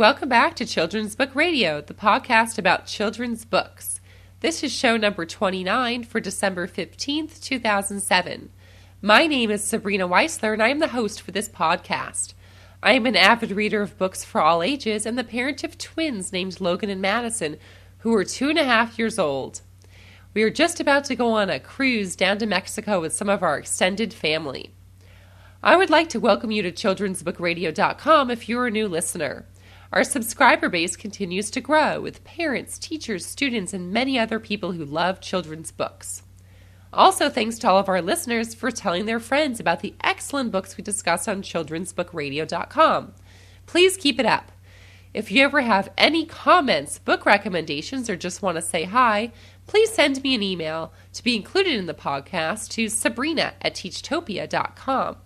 Welcome back to Children's Book Radio, the podcast about children's books. This is show number 29 for December 15th, 2007. My name is Sabrina Weissler, and I am the host for this podcast. I am an avid reader of books for all ages and the parent of twins named Logan and Madison, who are 2.5 years old. We are just about to go on a cruise down to Mexico with some of our extended family. I would like to welcome you to childrensbookradio.com if you're a new listener. Our subscriber base continues to grow with parents, teachers, students, and many other people who love children's books. Also, thanks to all of our listeners for telling their friends about the excellent books we discuss on childrensbookradio.com. Please keep it up. If you ever have any comments, book recommendations, or just want to say hi, please send me an email to be included in the podcast to sabrina@teachtopia.com.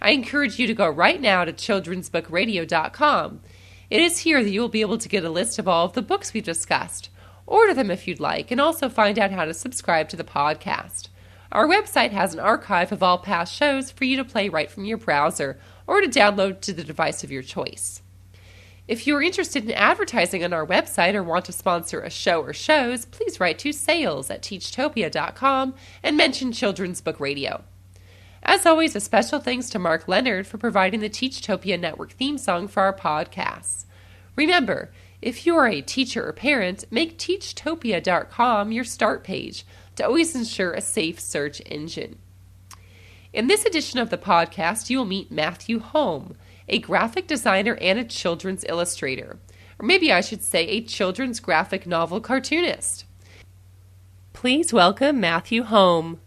I encourage you to go right now to childrensbookradio.com. It is here that you will be able to get a list of all of the books we've discussed. Order them if you'd like, and also find out how to subscribe to the podcast. Our website has an archive of all past shows for you to play right from your browser or to download to the device of your choice. If you are interested in advertising on our website or want to sponsor a show or shows, please write to sales@teachtopia.com and mention Children's Book Radio. As always, a special thanks to Mark Leonard for providing the Teachtopia Network theme song for our podcasts. Remember, if you are a teacher or parent, make teachtopia.com your start page to always ensure a safe search engine. In this edition of the podcast, you will meet Matthew Holm, a graphic designer and a children's illustrator. Or maybe I should say a children's graphic novel cartoonist. Please welcome Matthew Holm.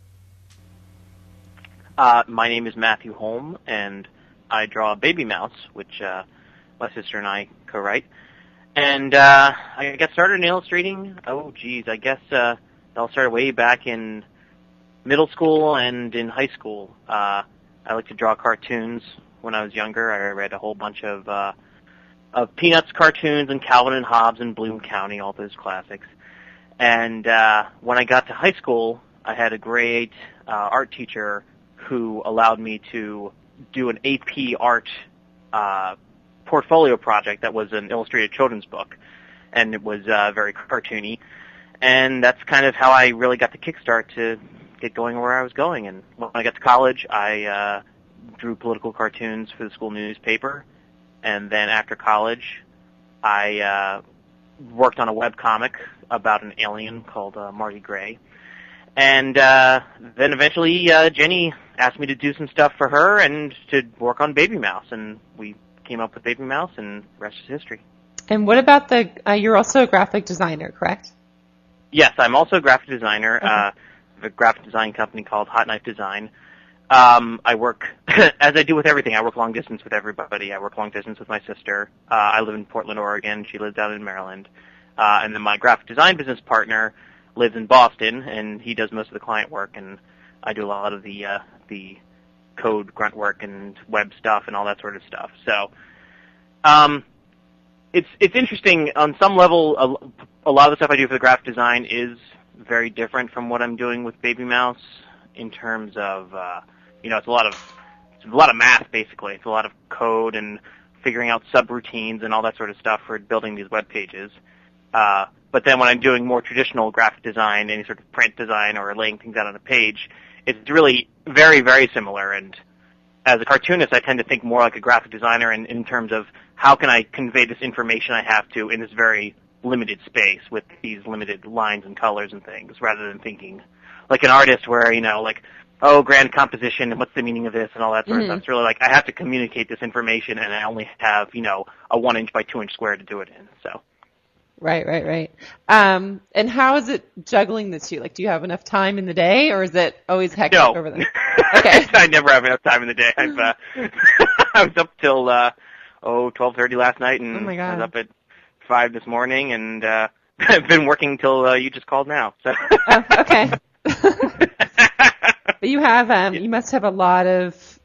My name is Matthew Holm, and I draw Baby Mouse, which my sister and I co-write. And I got started in illustrating, I guess it all started way back in middle school and in high school. I like to draw cartoons when I was younger. I read a whole bunch of Peanuts cartoons and Calvin and Hobbes and Bloom County, all those classics. And when I got to high school, I had a great art teacher who allowed me to do an AP art portfolio project that was an illustrated children's book, and it was very cartoony. And that's kind of how I really got the kickstart to get going where I was going. And when I got to college, I drew political cartoons for the school newspaper. And then after college, I worked on a webcomic about an alien called Marty Gray. And then eventually Jenny asked me to do some stuff for her and to work on Baby Mouse, and we came up with Baby Mouse, and the rest is history. And what about you're also a graphic designer, correct? Yes, I'm also a graphic designer. Okay. I have a graphic design company called Hot Knife Design. I work, as I do with everything, I work long distance with everybody. I work long distance with my sister. I live in Portland, Oregon. She lives out in Maryland. And then my graphic design business partner lives in Boston, and he does most of the client work, and I do a lot of the code grunt work and web stuff and all that sort of stuff. So it's interesting. On some level, a lot of the stuff I do for the graphic design is very different from what I'm doing with Baby Mouse in terms of, it's a lot of math, basically. It's a lot of code and figuring out subroutines and all that sort of stuff for building these web pages. But then when I'm doing more traditional graphic design, any sort of print design or laying things out on a page, it's really very, very similar. And as a cartoonist, I tend to think more like a graphic designer in terms of how can I convey this information I have to in this very limited space with these limited lines and colors and things, rather than thinking like an artist where, grand composition and what's the meaning of this and all that sort of stuff. It's really like I have to communicate this information, and I only have, a 1 inch by 2 inch square to do it in. So. Right. And how is it juggling the two? Like, do you have enough time in the day, or is it always hectic over there? Okay. I never have enough time in the day. I was up till 12:30 last night, and oh my God. I was up at 5 this morning, and I've been working till you just called now. So. Oh, okay. But you have you must have a lot of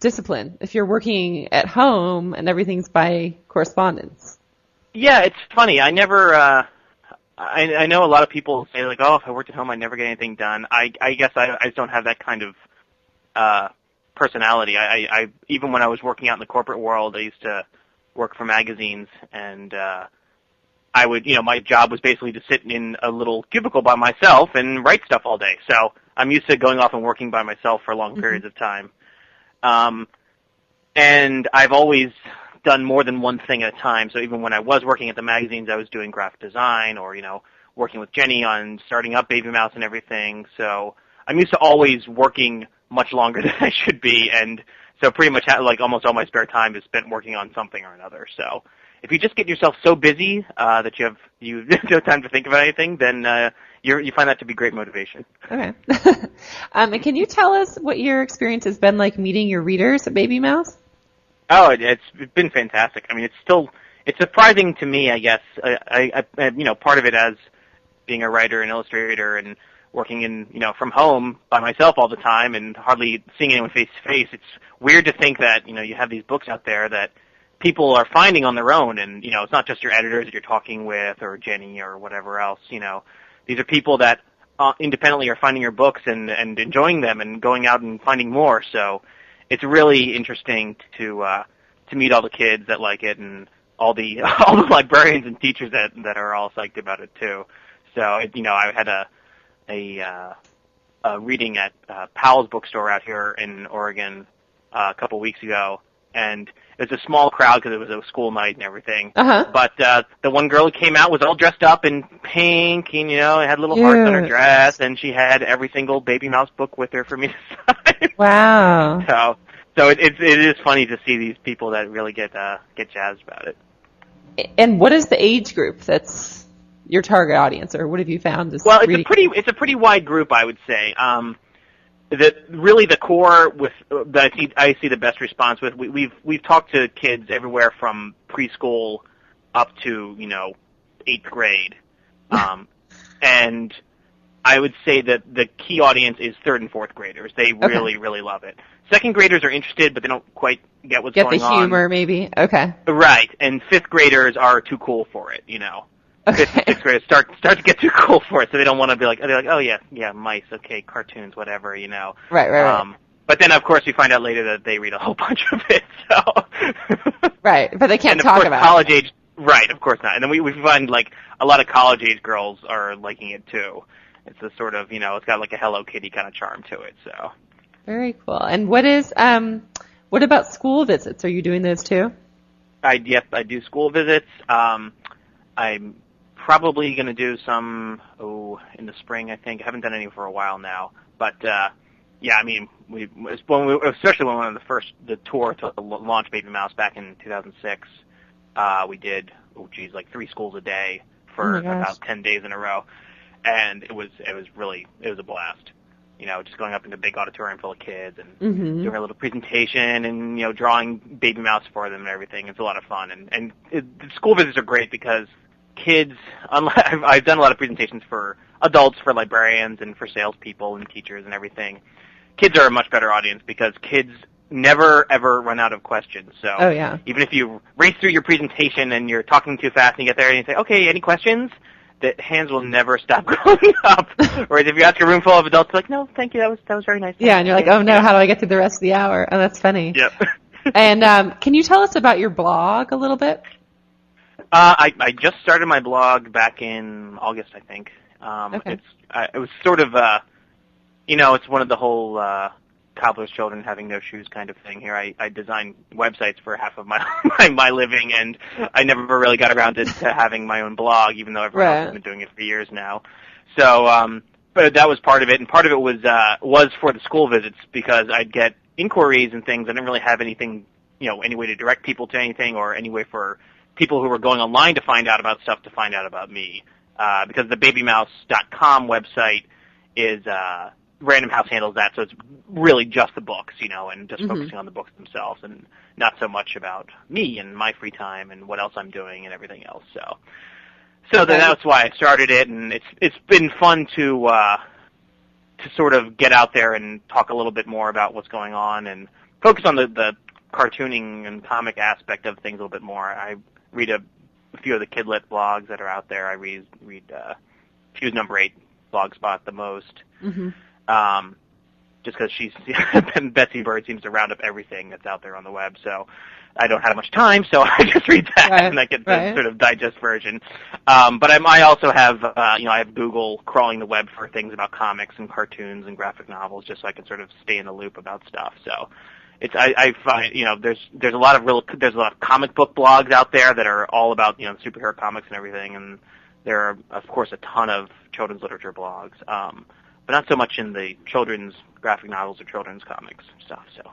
discipline if you're working at home and everything's by correspondence. Yeah, it's funny. I never. I know a lot of people say like, "Oh, if I worked at home, I'd never get anything done." I guess I just don't have that kind of personality. I even when I was working out in the corporate world, I used to work for magazines, and I would, my job was basically to sit in a little cubicle by myself and write stuff all day. So I'm used to going off and working by myself for long periods of time. And I've always done more than one thing at a time. So even when I was working at the magazines, I was doing graphic design or, working with Jenny on starting up Baby Mouse and everything. So I'm used to always working much longer than I should be. And so pretty much almost all my spare time is spent working on something or another. So if you just get yourself so busy that you have no time to think about anything, then you find that to be great motivation. Okay. And can you tell us what your experience has been like meeting your readers at Baby Mouse? Oh, it's been fantastic. I mean, it's surprising to me, I guess. I part of it as being a writer and illustrator and working in, from home by myself all the time and hardly seeing anyone face to face. It's weird to think that, you have these books out there that people are finding on their own, and it's not just your editors that you're talking with or Jenny or whatever else. These are people that independently are finding your books and enjoying them and going out and finding more. So it's really interesting to meet all the kids that like it and all the librarians and teachers that are all psyched about it too. So I had a reading at Powell's bookstore out here in Oregon a couple weeks ago. And it was a small crowd because it was a school night and everything. Uh-huh. But the one girl who came out was all dressed up in pink, and had little hearts on her dress, and she had every single Baby Mouse book with her for me to sign. Wow. So it is funny to see these people that really get jazzed about it. And what is the age group that's your target audience, or what have you found? Well, it's a pretty wide group, I would say. The core with that I see the best response with. We've talked to kids everywhere from preschool up to 8th grade, and I would say that the key audience is 3rd and 4th graders. They really love it. 2nd graders are interested, but they don't quite get what's going on. Get the humor, maybe. Okay. Right, and 5th graders are too cool for it. Okay. 5th and 6th graders start to get too cool for it, so they don't want to be like, they're like, oh yeah, mice, okay, cartoons, whatever, Right. But then, of course, we find out later that they read a whole bunch of it, so. Right, but they can't talk about college age, right, of course not. And then we find, a lot of college-age girls are liking it, too. It's a sort of, it's got a Hello Kitty kind of charm to it, so. Very cool. And what about school visits? Are you doing those, too? Yes, I do school visits. I'm probably going to do some, in the spring, I think. I haven't done any for a while now. But, yeah, I mean, especially when we went on the tour to launch Baby Mouse back in 2006, we did, 3 schools a day for about 10 days in a row. And it was a blast. Just going up in a big auditorium full of kids and doing a little presentation and, drawing Baby Mouse for them and everything. It's a lot of fun. And the school visits are great because kids, I've done a lot of presentations for adults, for librarians, and for salespeople and teachers and everything. Kids are a much better audience because kids never, ever run out of questions. So even if you race through your presentation and you're talking too fast and you get there and you say, okay, any questions? The hands will never stop going up. Whereas if you ask a room full of adults, they're like, no, thank you, that was very nice. Yeah, and you're like, oh no, how do I get through the rest of the hour? Oh, that's funny. Yep. And can you tell us about your blog a little bit? I just started my blog back in August, I think. Okay. It was sort of, it's one of the whole cobbler's children having no shoes kind of thing here. I design websites for half of my my living, and I never really got around to having my own blog, even though everyone else has been doing it for years now. So, but that was part of it, and part of it was for the school visits because I'd get inquiries and things. I didn't really have anything, any way to direct people to anything or any way for people who were going online to find out about stuff to find out about me. Because the babymouse.com website is Random House handles that, so it's really just the books, and just focusing on the books themselves and not so much about me and my free time and what else I'm doing and everything else. So that's why I started it, and it's been fun to sort of get out there and talk a little bit more about what's going on and focus on the cartooning and comic aspect of things a little bit more. I read a few of the kidlit blogs that are out there. I read Fuse Number 8 blogspot the most. Just because Betsy Bird seems to round up everything that's out there on the web. So I don't have much time, so I just read that and I get the sort of digest version. But I also have, I have Google crawling the web for things about comics and cartoons and graphic novels, just so I can sort of stay in the loop about stuff. So I find, there's a lot of comic book blogs out there that are all about, superhero comics and everything, and there are, of course, a ton of children's literature blogs, but not so much in the children's graphic novels or children's comics stuff. So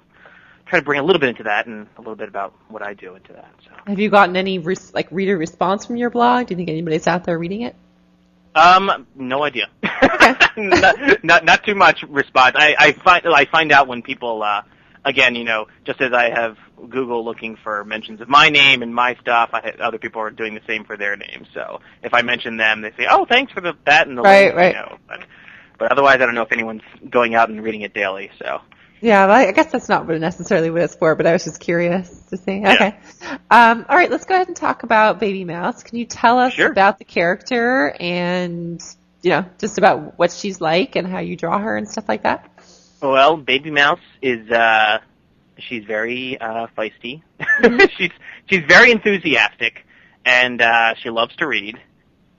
try to bring a little bit into that and a little bit about what I do into that. So. Have you gotten any reader response from your blog? Do you think anybody's out there reading it? No idea. not too much response. I find out when people, again, just as I have Google looking for mentions of my name and my stuff, other people are doing the same for their names. So if I mention them, they say, "Oh, thanks for that and the link," right. But otherwise, I don't know if anyone's going out and reading it daily. So. Yeah, well, I guess that's not necessarily what it's for, but I was just curious to see. Okay. Yeah. All right, let's go ahead and talk about Baby Mouse. Can you tell us about the character and, just about what she's like and how you draw her and stuff like that? Well, Baby Mouse is, she's very feisty. Mm-hmm. She's very enthusiastic, and she loves to read,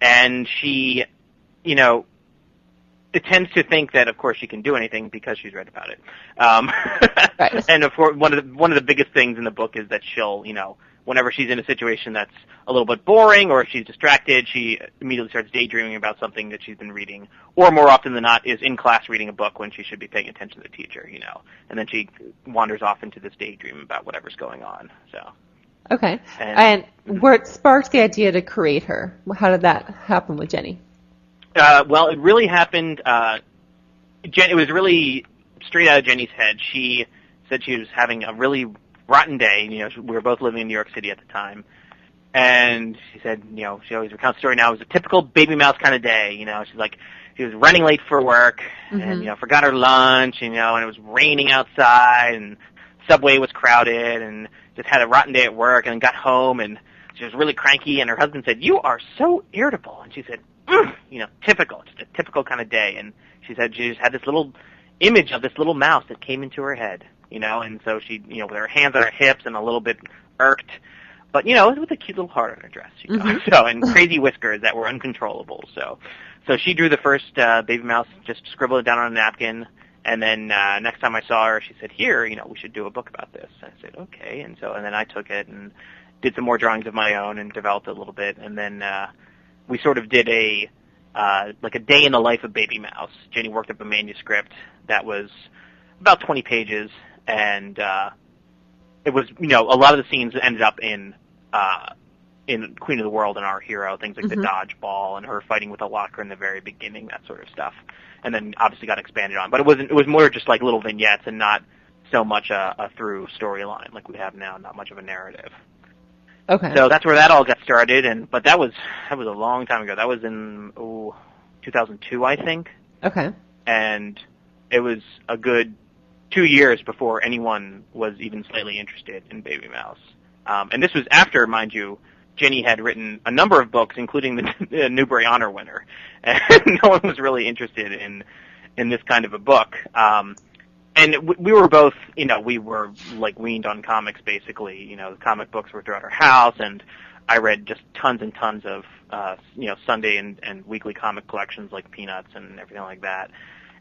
and she, it tends to think that, of course, she can do anything because she's read about it. Right. And of course, one of the biggest things in the book is that she'll, whenever she's in a situation that's a little bit boring or if she's distracted, she immediately starts daydreaming about something that she's been reading, or more often than not, is in class reading a book when she should be paying attention to the teacher, and then she wanders off into this daydream about whatever's going on. So. Okay. And what sparked the idea to create her? How did that happen with Jenny? Well, it really happened, it was really straight out of Jenny's head. She said she was having a really rotten day. We were both living in New York City at the time. And she said, she always recounts the story now, it was a typical Baby Mouse kind of day. She's like, she was running late for work and, forgot her lunch, and it was raining outside and subway was crowded and just had a rotten day at work and got home and she was really cranky and her husband said, "You are so irritable." And she said, typical, just a typical kind of day. And she said she just had this little image of this little mouse that came into her head, and so she, with her hands on her hips and a little bit irked, but, with a cute little heart on her dress, so, and crazy whiskers that were uncontrollable. So she drew the first Baby Mouse, just scribbled it down on a napkin, and then next time I saw her, she said, "Here, we should do a book about this." I said, "Okay," and then I took it and did some more drawings of my own and developed it a little bit, and then we sort of did a day in the life of Baby Mouse. Jenny worked up a manuscript that was about 20 pages, and it was, a lot of the scenes ended up in Queen of the World and Our Hero, things like the dodgeball and her fighting with a locker in the very beginning, that sort of stuff. And then obviously got expanded on. But it was more just like little vignettes and not so much a through storyline like we have now, not much of a narrative. Okay. So that's where that all got started, but that was a long time ago. That was in 2002, I think. Okay. And it was a good 2 years before anyone was even slightly interested in Baby Mouse. And this was after, mind you, Jenny had written a number of books, including the Newbery Honor winner, and no one was really interested in this kind of a book. And we were both, we were like weaned on comics, basically. The comic books were throughout our house, and I read just tons and tons of, Sunday and weekly comic collections like Peanuts and everything like that.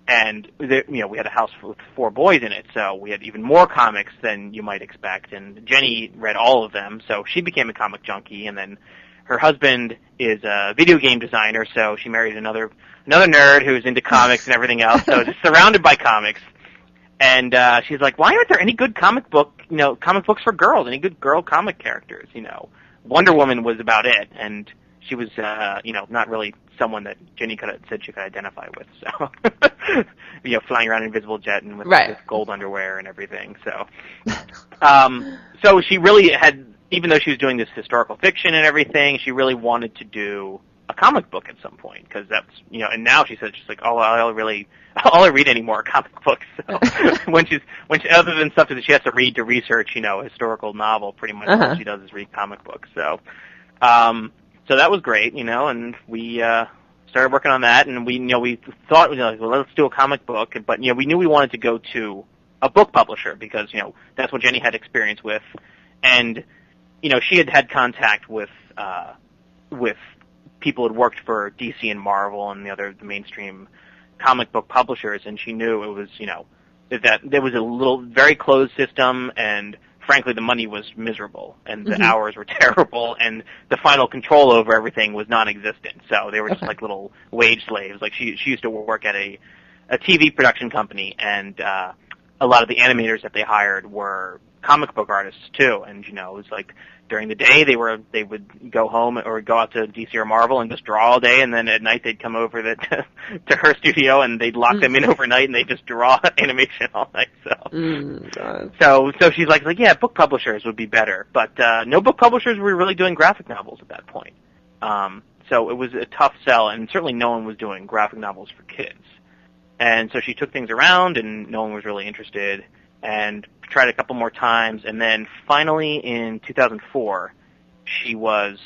And, we had a house with 4 boys in it, so we had even more comics than you might expect. And Jenny read all of them, so she became a comic junkie. And then her husband is a video game designer, so she married another nerd who's into comics and everything else. So just surrounded by comics. And she's like, "Why aren't there any good comic books for girls? Any good girl comic characters? Wonder Woman was about it." And she was, not really someone that Jenny said she could identify with. So, flying around an invisible jet and with gold underwear and everything. So, so she really had, even though she was doing this historical fiction and everything, she really wanted to do a comic book at some point, because that's, and now she said, she's like, all I read anymore are comic books. So when she, other than stuff that she has to read to research, a historical novel, pretty much all she does is read comic books. So, so that was great, and we started working on that, and we thought, well, let's do a comic book, but we knew we wanted to go to a book publisher because that's what Jenny had experience with, And, she had had contact with people who had worked for DC and Marvel and the mainstream comic book publishers, and she knew it was, that there was a very closed system, and frankly, the money was miserable, and the hours were terrible, and the final control over everything was non-existent. So they were just like little wage slaves. Like she used to work at a TV production company, and a lot of the animators that they hired were comic book artists too. And it was like during the day they would go home or go out to DC or Marvel and just draw all day, and then at night they'd come over to her studio and they'd lock them in overnight and they'd just draw animation all night. So she's like, yeah, book publishers would be better, but no book publishers were really doing graphic novels at that point. So it was a tough sell, and certainly no one was doing graphic novels for kids. And so she took things around, and no one was really interested, and tried a couple more times, and then finally in 2004, she was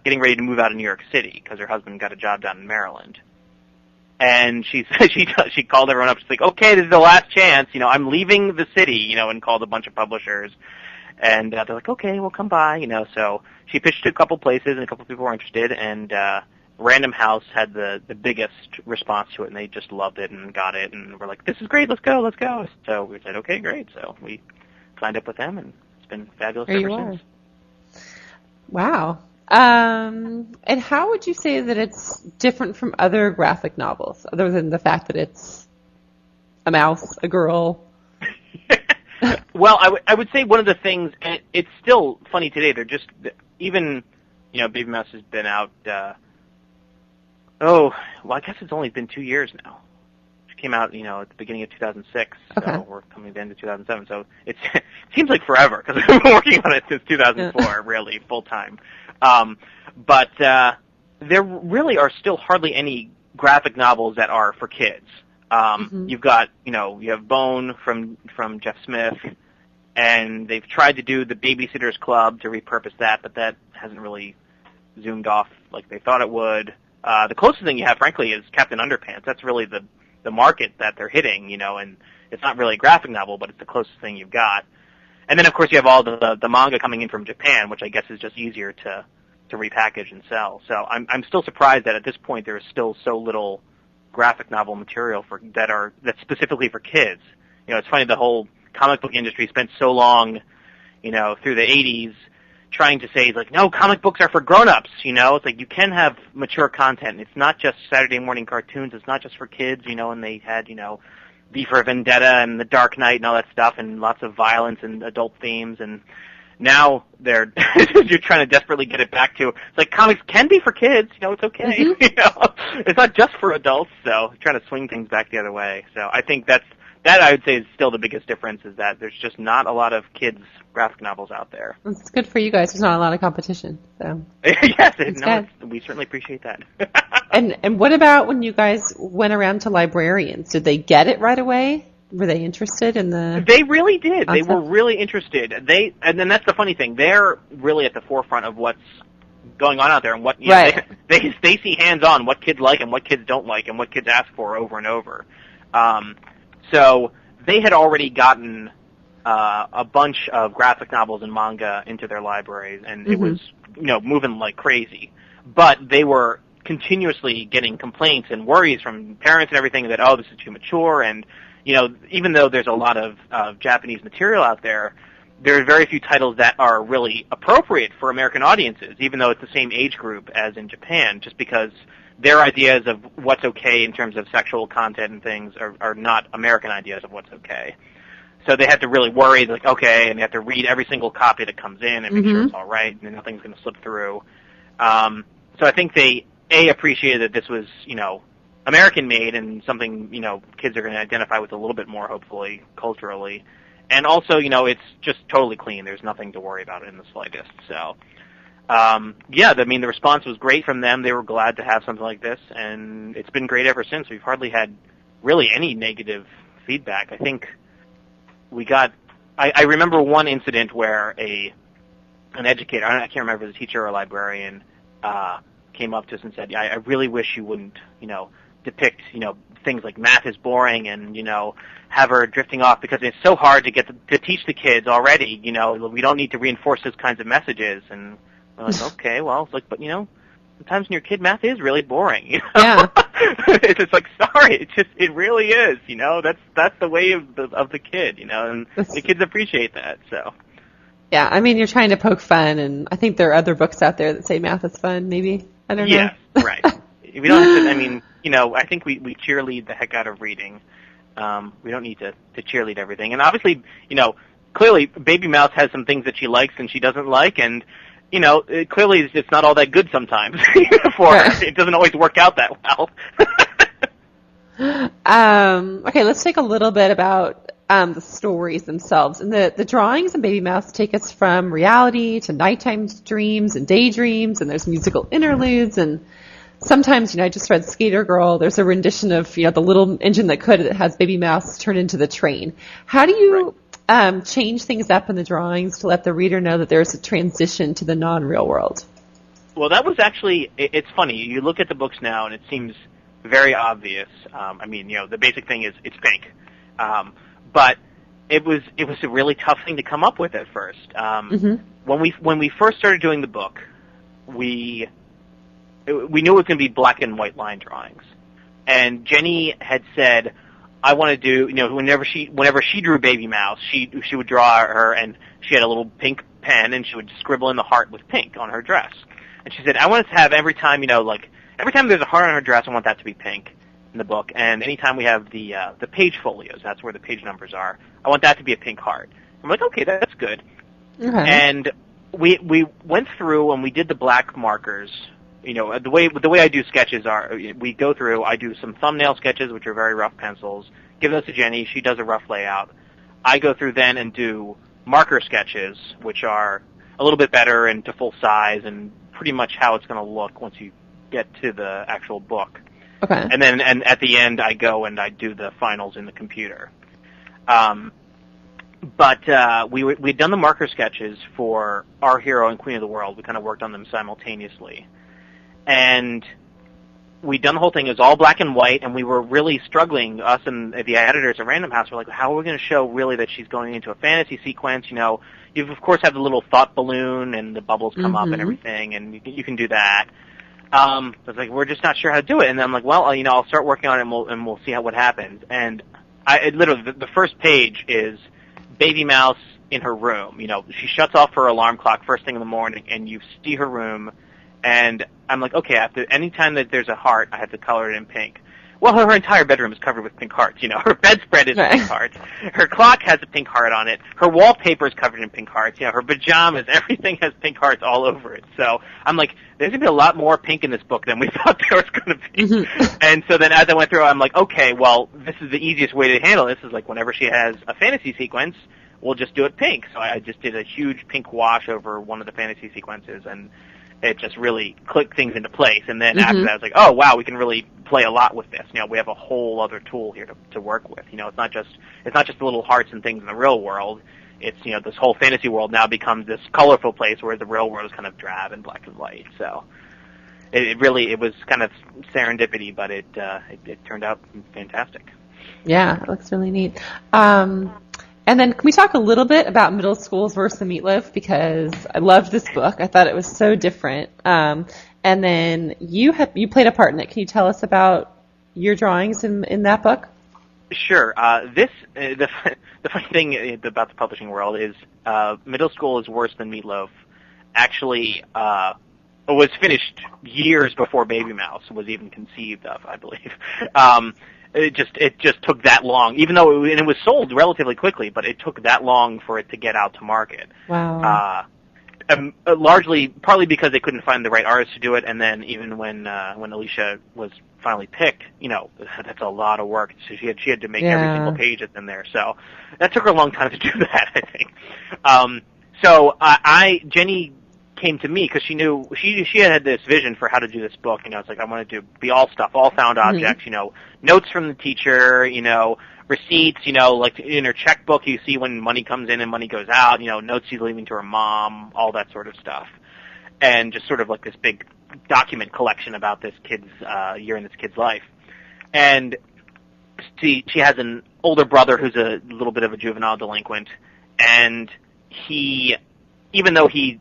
getting ready to move out of New York City because her husband got a job down in Maryland. And she called everyone up. She's like, okay, this is the last chance. I'm leaving the city, and called a bunch of publishers. And they're like, okay, we'll come by, So she pitched to a couple places, and a couple people were interested, and Random House had the biggest response to it, and they just loved it and got it, and we're like, this is great, let's go. So we said, okay, great. So we signed up with them, and it's been fabulous ever since. Wow. And how would you say that it's different from other graphic novels, other than the fact that it's a mouse, a girl? Well, I would say one of the things, and it's still funny today, they're just, even, Baby Mouse has been out, I guess it's only been 2 years now. It came out, at the beginning of 2006, so we're coming to the end of 2007. So it seems like forever, because we've been working on it since 2004, really, full-time. But there really are still hardly any graphic novels that are for kids. You've got, you have Bone from Jeff Smith, and they've tried to do the Babysitter's Club to repurpose that, but that hasn't really zoomed off like they thought it would. The closest thing you have, frankly, is Captain Underpants. That's really the market that they're hitting, and it's not really a graphic novel, but it's the closest thing you've got. And then, of course, you have all the manga coming in from Japan, which I guess is just easier to repackage and sell. So I'm still surprised that at this point there is still so little graphic novel material that's specifically for kids. It's funny, the whole comic book industry spent so long, through the 80s, trying to say, like, no, comic books are for grown-ups, It's like you can have mature content. It's not just Saturday morning cartoons. It's not just for kids, and they had, V for Vendetta and The Dark Knight and all that stuff, and lots of violence and adult themes, and now you're trying to desperately get it back to, it's like comics can be for kids, it's okay, It's not just for adults, so trying to swing things back the other way. So I think that I would say is still the biggest difference, is that there's just not a lot of kids' graphic novels out there. It's good for you guys. There's not a lot of competition. So. Yes, we certainly appreciate that. And what about when you guys went around to librarians? Did they get it right away? Were they interested in the... They really did. Concept? They were really interested. And then that's the funny thing. They're really at the forefront of what's going on out there, and what they see hands-on what kids like and what kids don't like and what kids ask for over and over. So they had already gotten a bunch of graphic novels and manga into their libraries, and it was, moving like crazy. But they were continuously getting complaints and worries from parents and everything that, this is too mature, and, even though there's a lot of Japanese material out there, there are very few titles that are really appropriate for American audiences, even though it's the same age group as in Japan, just because their ideas of what's okay in terms of sexual content and things are not American ideas of what's okay. So they have to really worry, like, okay, and they have to read every single copy that comes in and make sure it's all right and nothing's going to slip through. So I think they, appreciated that this was, American-made and something, kids are going to identify with a little bit more, hopefully, culturally. And also, it's just totally clean. There's nothing to worry about in the slightest. So, the response was great from them. They were glad to have something like this, and it's been great ever since. We've hardly had really any negative feedback. I think we got, I remember one incident where an educator, I can't remember if it was a teacher or a librarian, came up to us and said, I really wish you wouldn't, depict, things like math is boring and, have her drifting off because it's so hard to get to teach the kids already, we don't need to reinforce those kinds of messages. And I'm like, okay, well, it's like, but, sometimes when you're a kid, math is really boring, Yeah. It's just like, sorry, it really is, that's the way of the kid, and the kids appreciate that, so. Yeah, I mean, you're trying to poke fun, and I think there are other books out there that say math is fun, maybe. I don't know. Yeah, right. We don't have to, I mean, I think we cheerlead the heck out of reading. We don't need to cheerlead everything. And obviously, clearly Baby Mouse has some things that she likes and she doesn't like, and, clearly it's not all that good sometimes for her. It doesn't always work out that well. Okay, let's take a little bit about the stories themselves. And the drawings in Baby Mouse take us from reality to nighttime dreams and daydreams, and there's musical interludes, and sometimes, I just read Skater Girl, there's a rendition of, the little engine that could, that has Baby Mouse turn into the train. How do you change things up in the drawings to let the reader know that there's a transition to the non-real world? Well, that was actually, it's funny, you look at the books now and it seems very obvious. The basic thing is it's pink. But it was a really tough thing to come up with at first. When we first started doing the book, we knew it was going to be black and white line drawings. And Jenny had said, I want to do, whenever she drew Baby Mouse, she would draw her, and she had a little pink pen, and she would scribble in the heart with pink on her dress. And she said, I want it to have every time there's a heart on her dress, I want that to be pink in the book. And anytime we have the page folios, that's where the page numbers are, I want that to be a pink heart. I'm like, okay, that's good. Okay. And we went through and we did the black markers. The way I do sketches we go through, I do some thumbnail sketches, which are very rough pencils, give those to Jenny, she does a rough layout. I go through then and do marker sketches, which are a little bit better and to full size and pretty much how it's going to look once you get to the actual book. Okay. And then at the end, I go and I do the finals in the computer. But we'd done the marker sketches for Our Hero and Queen of the World. We kind of worked on them simultaneously. And we'd done the whole thing. It was all black and white, and we were really struggling. Us and the editors at Random House were like, how are we going to show really that she's going into a fantasy sequence? You of course have the little thought balloon and the bubbles come up and everything, and you can do that. I was like, we're just not sure how to do it. And then I'm like, well, I'll start working on it and we'll see what happens. And literally, the first page is Baby Mouse in her room. She shuts off her alarm clock first thing in the morning, and you see her room. And I'm like, okay, anytime that there's a heart, I have to color it in pink. Well, her entire bedroom is covered with pink hearts. Her bedspread is pink hearts. Her clock has a pink heart on it. Her wallpaper is covered in pink hearts. Her pajamas, everything has pink hearts all over it. So I'm like, there's going to be a lot more pink in this book than we thought there was going to be. And so then as I went through, I'm like, okay, well, this is the easiest way to handle this. Is like whenever she has a fantasy sequence, we'll just do it pink. So I just did a huge pink wash over one of the fantasy sequences, and it just really clicked things into place. And then after that, I was like, oh, wow, we can really play a lot with this. We have a whole other tool here to work with. It's not just the little hearts and things in the real world. It's, this whole fantasy world now becomes this colorful place where the real world is kind of drab and black and white. So it was kind of serendipity, but it turned out fantastic. Yeah, it looks really neat. And then can we talk a little bit about Middle Schools versus the Meatloaf? Because I loved this book. I thought it was so different. And then you played a part in it. Can you tell us about your drawings in that book? Sure. The funny thing about the publishing world is Middle School is Worse Than Meatloaf actually was finished years before Baby Mouse was even conceived of, I believe. It just took that long, even though it was sold relatively quickly, but it took that long for it to get out to market. Wow. Partly because they couldn't find the right artist to do it, and then even when Alicia was finally picked, that's a lot of work. So she had to make every single page in there. So that took her a long time to do that, I think. Jenny came to me because she knew she had this vision for how to do this book. I was like, I want to be all stuff, all found objects, notes from the teacher, receipts, like in her checkbook you see when money comes in and money goes out, notes she's leaving to her mom, all that sort of stuff. And just sort of like this big document collection about this kid's year in this kid's life. And she has an older brother who's a little bit of a juvenile delinquent, and he, even though he's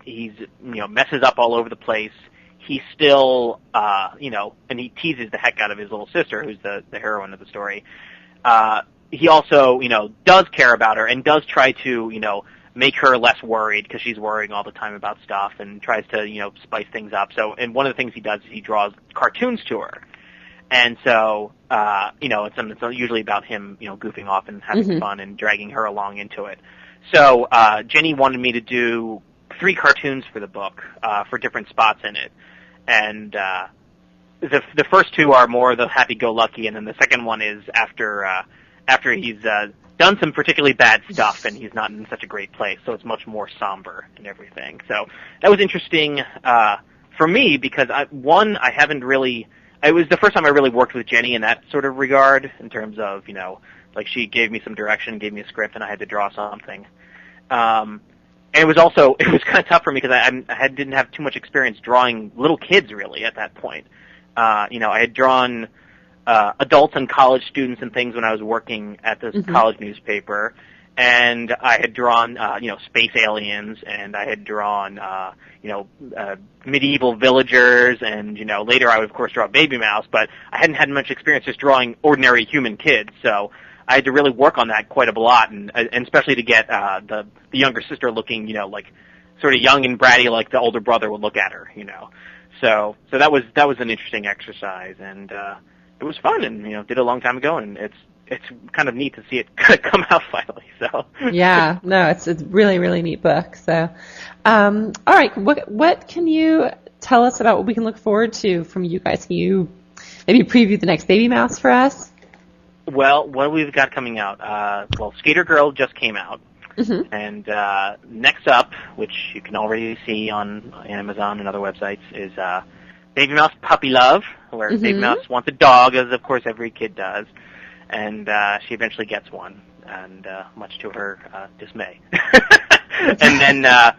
messes up all over the place, he still and he teases the heck out of his little sister, who's the heroine of the story. He also does care about her and does try to make her less worried, because she's worrying all the time about stuff, and tries to spice things up. So, and one of the things he does is he draws cartoons to her. And so, it's usually about him, goofing off and having fun and dragging her along into it. So, Jenny wanted me to do 3 cartoons for the book, for different spots in it. And, the first 2 are more the happy-go-lucky, and then the second one is after he's, done some particularly bad stuff and he's not in such a great place. So it's much more somber and everything. So that was interesting, for me, because I haven't really, it was the first time I really worked with Jenny in that sort of regard, in terms of, like she gave me some direction, gave me a script, and I had to draw something. And it was kind of tough for me, because I didn't have too much experience drawing little kids, really, at that point. I had drawn adults and college students and things when I was working at this college newspaper, and I had drawn, space aliens, and I had drawn, medieval villagers, and, later I would, of course, draw Baby Mouse, but I hadn't had much experience just drawing ordinary human kids, so I had to really work on that quite a lot, and especially to get, the younger sister looking, like, sort of young and bratty like the older brother would look at her, So that was an interesting exercise, and, it was fun, and, did it a long time ago, and it's kind of neat to see it come out finally. So yeah, no, it's a really, really neat book. So, all right, what can you tell us about what we can look forward to from you guys? Can you maybe preview the next Baby Mouse for us? Well, what we've got coming out? Skater Girl just came out, and next up, which you can already see on Amazon and other websites, is Baby Mouse Puppy Love, where Baby Mouse wants a dog, as of course every kid does, and she eventually gets one, and much to her dismay. And then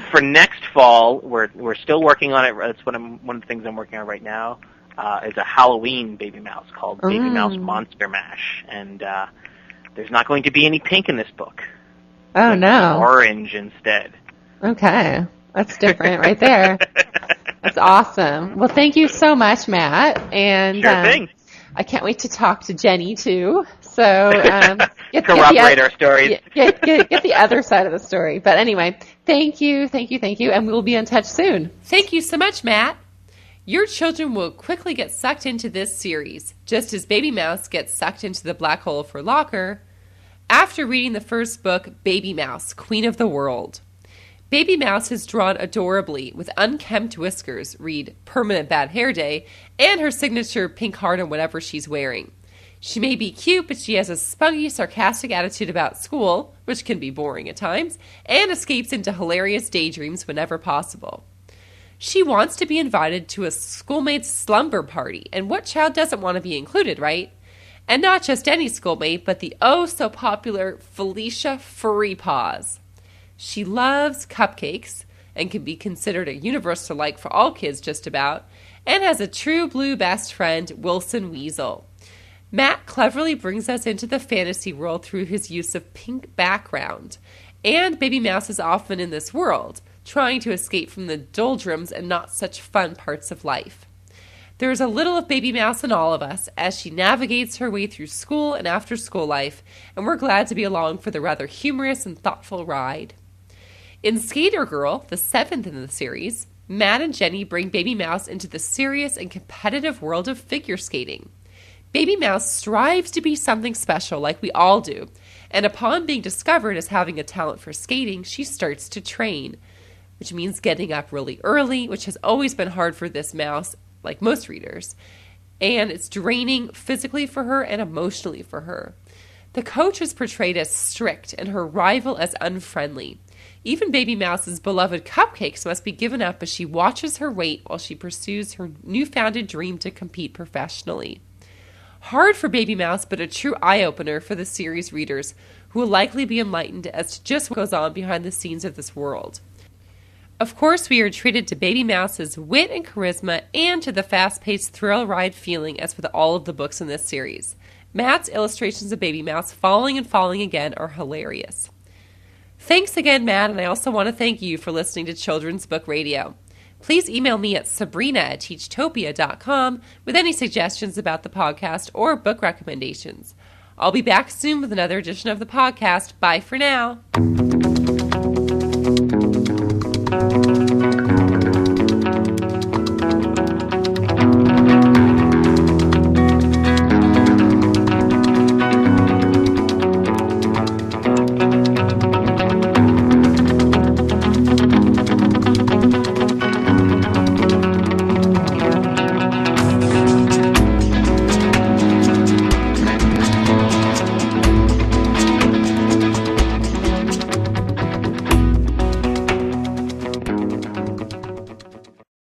for next fall, we're still working on it. That's one of the things I'm working on right now. Is a Halloween Baby Mouse called Baby Mouse Monster Mash, and there's not going to be any pink in this book. Oh no! Orange instead. Okay, that's different right there. That's awesome. Well, thank you so much, Matt. And sure thing. I can't wait to talk to Jenny too. So corroborate our stories. Get the other side of the story. But anyway, thank you, and we will be in touch soon. Thank you so much, Matt. Your children will quickly get sucked into this series, just as Baby Mouse gets sucked into the black hole for Locker, after reading the first book, Baby Mouse, Queen of the World. Baby Mouse is drawn adorably, with unkempt whiskers, read Permanent Bad Hair Day, and her signature pink heart on whatever she's wearing. She may be cute, but she has a spunky, sarcastic attitude about school, which can be boring at times, and escapes into hilarious daydreams whenever possible. She wants to be invited to a schoolmate's slumber party, and what child doesn't want to be included, right? And not just any schoolmate, but the oh-so-popular Felicia Furry Paws. She loves cupcakes, and can be considered a universal like for all kids just about, and has a true blue best friend, Wilson Weasel. Matt cleverly brings us into the fantasy world through his use of pink background, and Baby Mouse is often in this world, trying to escape from the doldrums and not such fun parts of life. There is a little of Baby Mouse in all of us as she navigates her way through school and after-school life, and we're glad to be along for the rather humorous and thoughtful ride. In Skater Girl, the 7th in the series, Matt and Jenny bring Baby Mouse into the serious and competitive world of figure skating. Baby Mouse strives to be something special like we all do, and upon being discovered as having a talent for skating, she starts to train, which means getting up really early, which has always been hard for this mouse, like most readers, and it's draining physically for her and emotionally for her. The coach is portrayed as strict and her rival as unfriendly. Even Baby Mouse's beloved cupcakes must be given up as she watches her weight while she pursues her newfound dream to compete professionally. Hard for Baby Mouse, but a true eye-opener for the series readers, who will likely be enlightened as to just what goes on behind the scenes of this world. Of course, we are treated to Baby Mouse's wit and charisma and to the fast-paced thrill ride feeling as with all of the books in this series. Matt's illustrations of Baby Mouse falling and falling again are hilarious. Thanks again, Matt, and I also want to thank you for listening to Children's Book Radio. Please email me at sabrina@teachtopia.com with any suggestions about the podcast or book recommendations. I'll be back soon with another edition of the podcast. Bye for now.